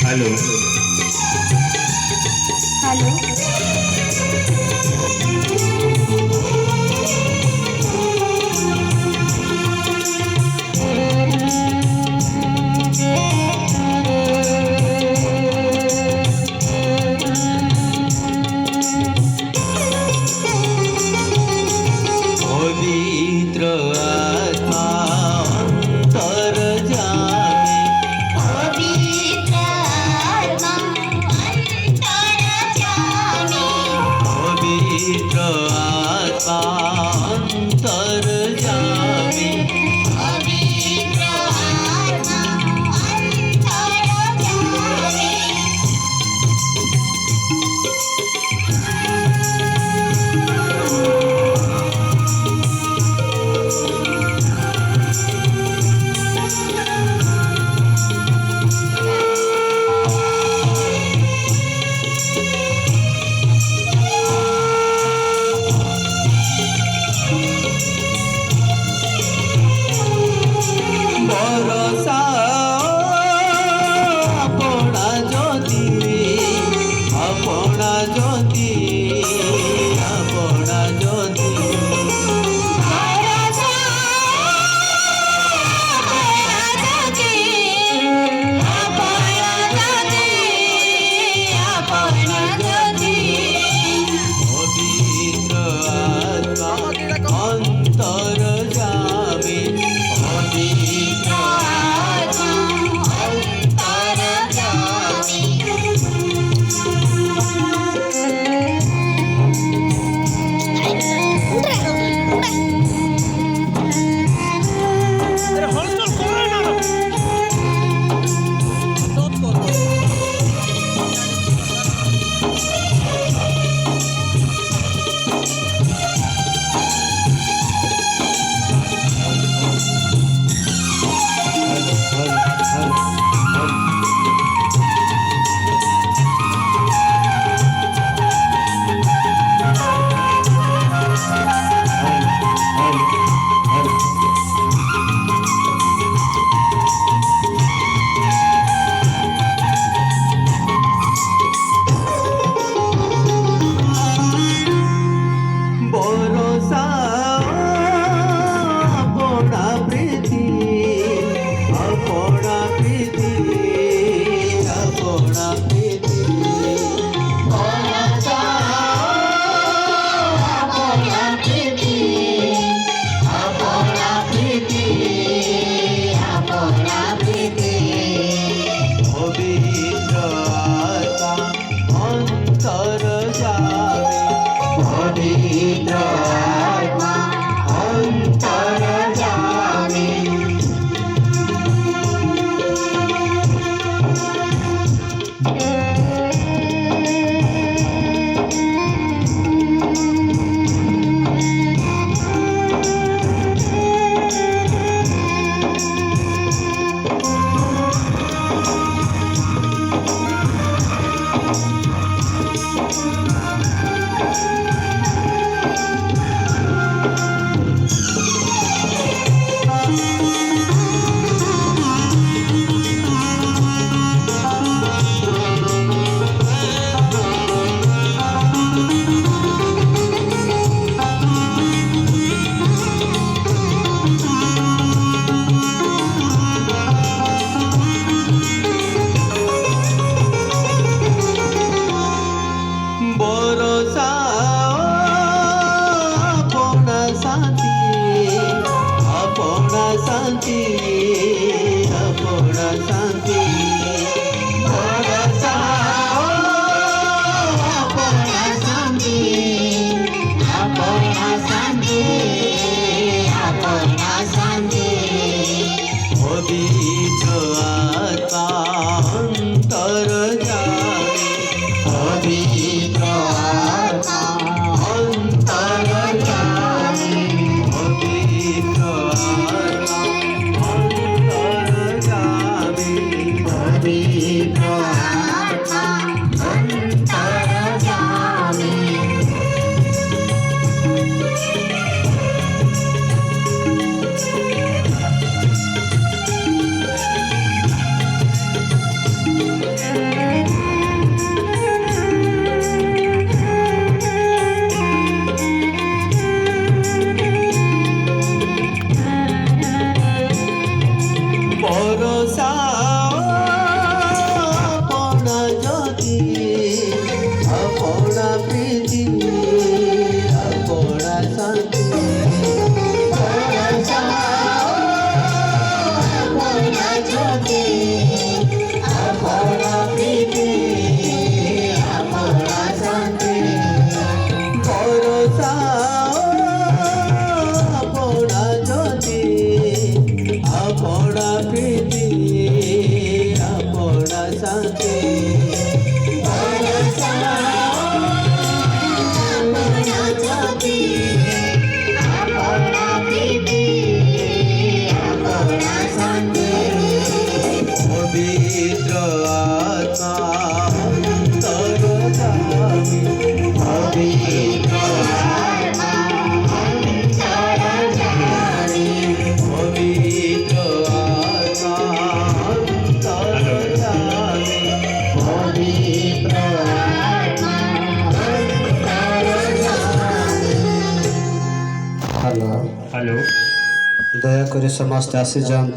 Hello hello. पवित्र आत्मा अंतर जामे, पवित्र आत्मा अंतर जामे, पवित्र आत्मा अंतर जामे, पवित्र आत्मा अंतर जामे। भरोसा अपना ज्योति, अपना ज्योति, अपना ज्योति, भरोसा अपना ज्योति, अपना ज्योति, पवित्र आत्मा अंतर जामे, पवित्र आत्मा अंतर जामे। भरोसा अपना प्रीति, अपना प्रीति, अपना प्रीति, भरोसा अपना प्रीति, अपना प्रीति, अपना प्रीति, पवित्र आत्मा अंतर जामे, पवित्र आत्मा अंतर जामे, भरोसा अपना शांति, अपना शांति, अपना शांति, भरोसा अपना शांति, अपना शांति, अपना शांति, पवित्र आत्मा अंतर जामे, पवित्र आत्मा अंतर जामे, पवित्र आत्मा আপনা প্রীতি আপনা শান্তি পবিত্র আত্মা অন্তর যামি পবিত্র পবিত্র আত্মা অন্তর যামি পবিত্র হ্যালো হ্যালো দয়া করে সমস্ত আসি যান